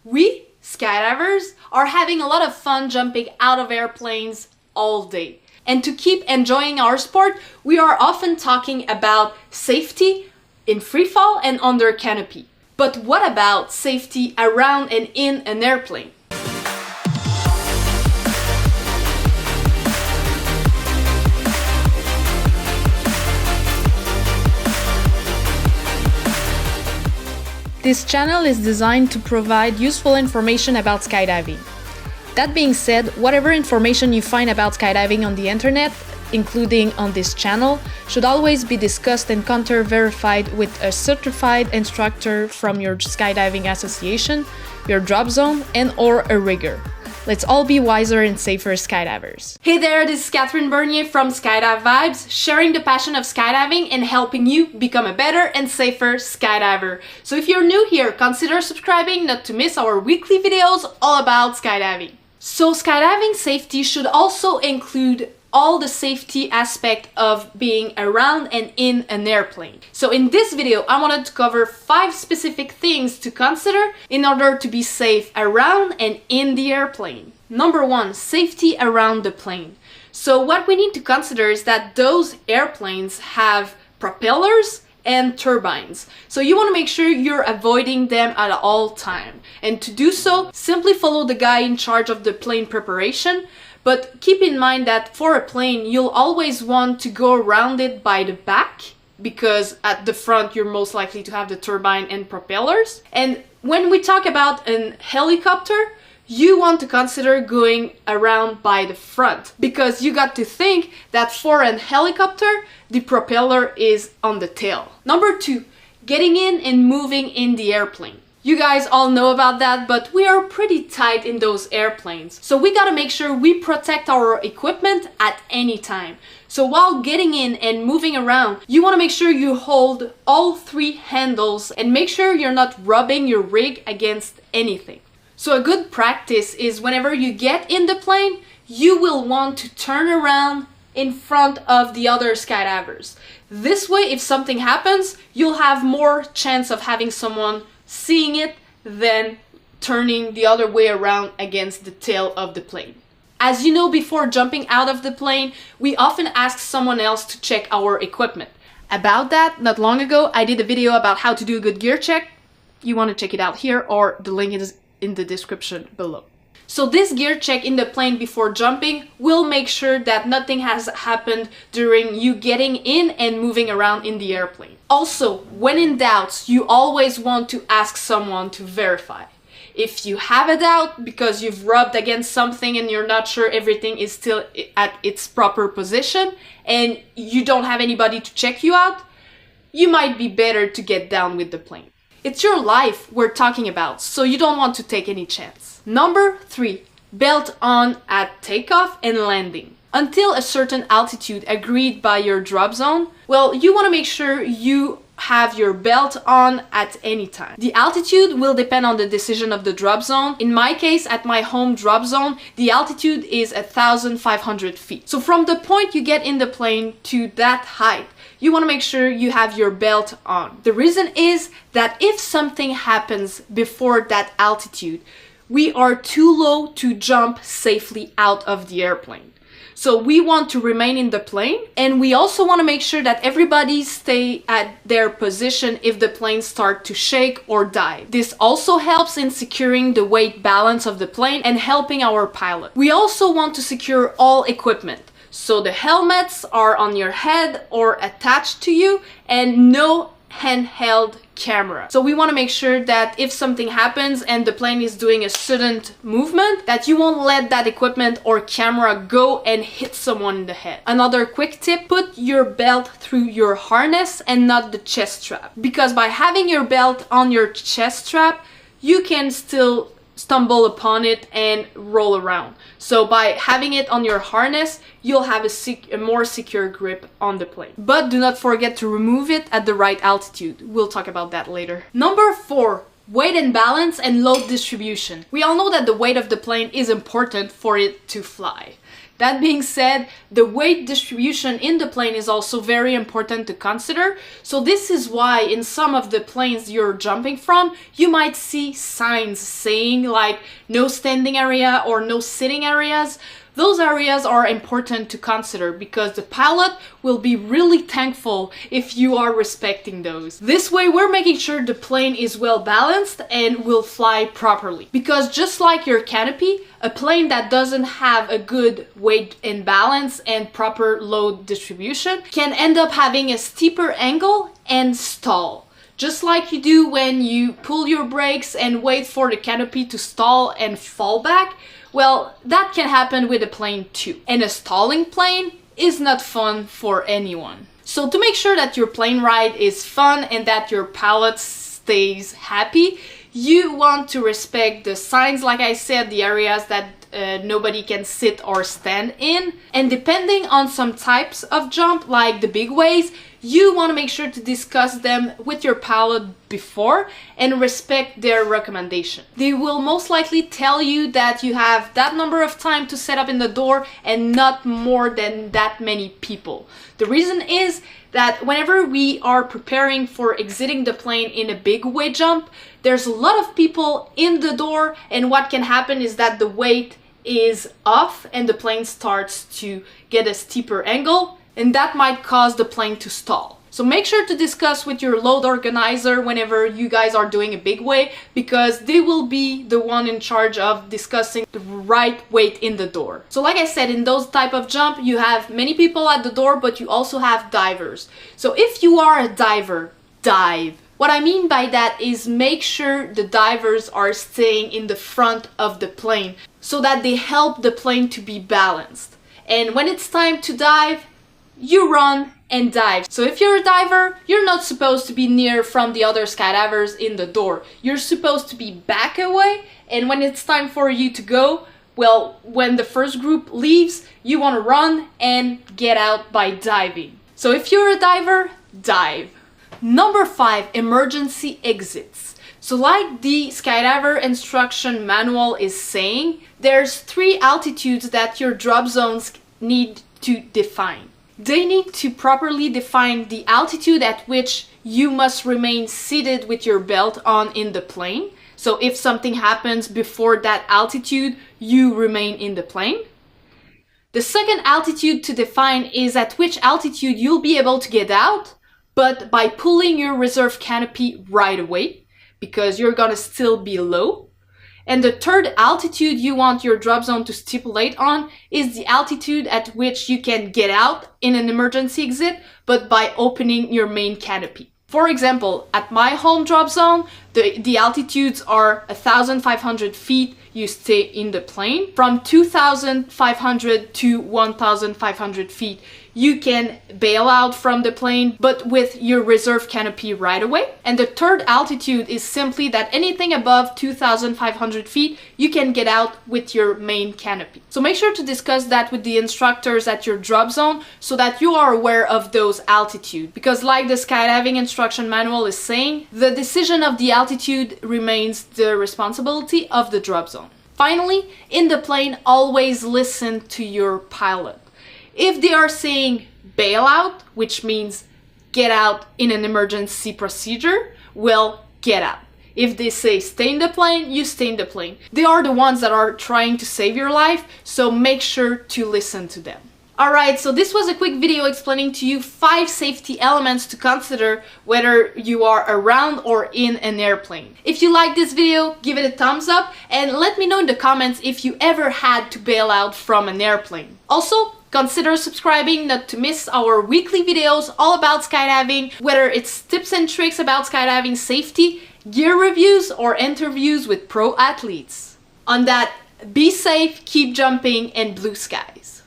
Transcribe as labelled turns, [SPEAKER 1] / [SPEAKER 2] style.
[SPEAKER 1] We, skydivers, are having a lot of fun jumping out of airplanes all day. And to keep enjoying our sport, we are often talking about safety in freefall and under canopy. But what about safety around and in an airplane? This channel is designed to provide useful information about skydiving. That being said, whatever information you find about skydiving on the internet, including on this channel, should always be discussed and counter-verified with a certified instructor from your skydiving association, your drop zone, and/or a rigger. Let's all be wiser and safer skydivers. Hey there, this is Catherine Bernier from Skydive Vibes, sharing the passion of skydiving and helping you become a better and safer skydiver. So if you're new here, consider subscribing not to miss our weekly videos all about skydiving. So skydiving safety should also include all the safety aspect of being around and in an airplane. So in this video, I wanted to cover 5 specific things to consider in order to be safe around and in the airplane. Number 1, safety around the plane. So what we need to consider is that those airplanes have propellers and turbines. So you want to make sure you're avoiding them at all time. And to do so, simply follow the guy in charge of the plane preparation. But keep in mind that for a plane, you'll always want to go around it by the back, because at the front, you're most likely to have the turbine and propellers. And when we talk about an helicopter, you want to consider going around by the front, because you got to think that for an helicopter, the propeller is on the tail. Number 2, getting in and moving in the airplane. You guys all know about that, but we are pretty tight in those airplanes. So we gotta make sure we protect our equipment at any time. So while getting in and moving around, you wanna make sure you hold all 3 handles and make sure you're not rubbing your rig against anything. So a good practice is whenever you get in the plane, you will want to turn around in front of the other skydivers. This way, if something happens, you'll have more chance of having someone seeing it than turning the other way around against the tail of the plane. As you know, before jumping out of the plane, we often ask someone else to check our equipment. About that, not long ago, I did a video about how to do a good gear check. You want to check it out here, or the link is in the description below. So this gear check in the plane before jumping will make sure that nothing has happened during you getting in and moving around in the airplane. Also, when in doubt, you always want to ask someone to verify. If you have a doubt because you've rubbed against something and you're not sure everything is still at its proper position and you don't have anybody to check you out, you might be better to get down with the plane. It's your life we're talking about, so you don't want to take any chance. Number 3, belt on at takeoff and landing. Until a certain altitude agreed by your drop zone, well, you want to make sure you have your belt on at any time. The altitude will depend on the decision of the drop zone. In my case, at my home drop zone, the altitude is 1,500 feet. So from the point you get in the plane to that height, you want to make sure you have your belt on. The reason is that if something happens before that altitude, we are too low to jump safely out of the airplane. So we want to remain in the plane, and we also want to make sure that everybody stay at their position if the plane starts to shake or dive. This also helps in securing the weight balance of the plane and helping our pilot. We also want to secure all equipment. So the helmets are on your head or attached to you, and no handheld camera. So we want to make sure that if something happens and the plane is doing a sudden movement, that you won't let that equipment or camera go and hit someone in the head. Another quick tip, put your belt through your harness and not the chest strap. Because by having your belt on your chest strap, you can still stumble upon it and roll around. So by having it on your harness, you'll have a more secure grip on the plane. But do not forget to remove it at the right altitude. We'll talk about that later. Number 4, weight and balance and load distribution. We all know that the weight of the plane is important for it to fly. That being said, the weight distribution in the plane is also very important to consider. So this is why in some of the planes you're jumping from, you might see signs saying like no standing area or no sitting areas. Those areas are important to consider because the pilot will be really thankful if you are respecting those. This way we're making sure the plane is well balanced and will fly properly. Because just like your canopy, a plane that doesn't have a good weight and balance and proper load distribution can end up having a steeper angle and stall. Just like you do when you pull your brakes and wait for the canopy to stall and fall back, well, that can happen with a plane too. And a stalling plane is not fun for anyone. So to make sure that your plane ride is fun and that your pilot stays happy, you want to respect the signs, like I said, the areas that nobody can sit or stand in. And depending on some types of jump, like the big ways, you want to make sure to discuss them with your pilot before and respect their recommendation. They will most likely tell you that you have that number of time to set up in the door and not more than that many people. The reason is that whenever we are preparing for exiting the plane in a big way jump, there's a lot of people in the door, and what can happen is that the weight is off and the plane starts to get a steeper angle, and that might cause the plane to stall. So make sure to discuss with your load organizer whenever you guys are doing a big way, because they will be the one in charge of discussing the right weight in the door. So like I said, in those type of jump, you have many people at the door, but you also have divers. So if you are a diver, dive. What I mean by that is make sure the divers are staying in the front of the plane so that they help the plane to be balanced. And when it's time to dive, you run and dive. So if you're a diver, you're not supposed to be near from the other skydivers in the door. You're supposed to be back away, and when it's time for you to go, well, when the first group leaves, you want to run and get out by diving. So if you're a diver, dive. Number 5, emergency exits. So like the Skydiver instruction manual is saying, there's 3 altitudes that your drop zones need to define. They need to properly define the altitude at which you must remain seated with your belt on in the plane. So if something happens before that altitude, you remain in the plane. The second altitude to define is at which altitude you'll be able to get out, but by pulling your reserve canopy right away, because you're gonna still be low. And the third altitude you want your drop zone to stipulate on is the altitude at which you can get out in an emergency exit, but by opening your main canopy. For example, at my home drop zone, the altitudes are 1,500 feet, you stay in the plane. From 2,500 to 1,500 feet, you can bail out from the plane, but with your reserve canopy right away. And the third altitude is simply that anything above 2,500 feet, you can get out with your main canopy. So make sure to discuss that with the instructors at your drop zone so that you are aware of those altitudes. Because like the skydiving instruction manual is saying, the decision of the altitude remains the responsibility of the drop zone. Finally, in the plane, always listen to your pilot. If they are saying bail out, which means get out in an emergency procedure, well, get out. If they say stay in the plane, you stay in the plane. They are the ones that are trying to save your life, so make sure to listen to them. Alright, so this was a quick video explaining to you 5 safety elements to consider whether you are around or in an airplane. If you like this video, give it a thumbs up and let me know in the comments if you ever had to bail out from an airplane. Also, consider subscribing not to miss our weekly videos all about skydiving, whether it's tips and tricks about skydiving safety, gear reviews, or interviews with pro athletes. On that, be safe, keep jumping, and blue skies.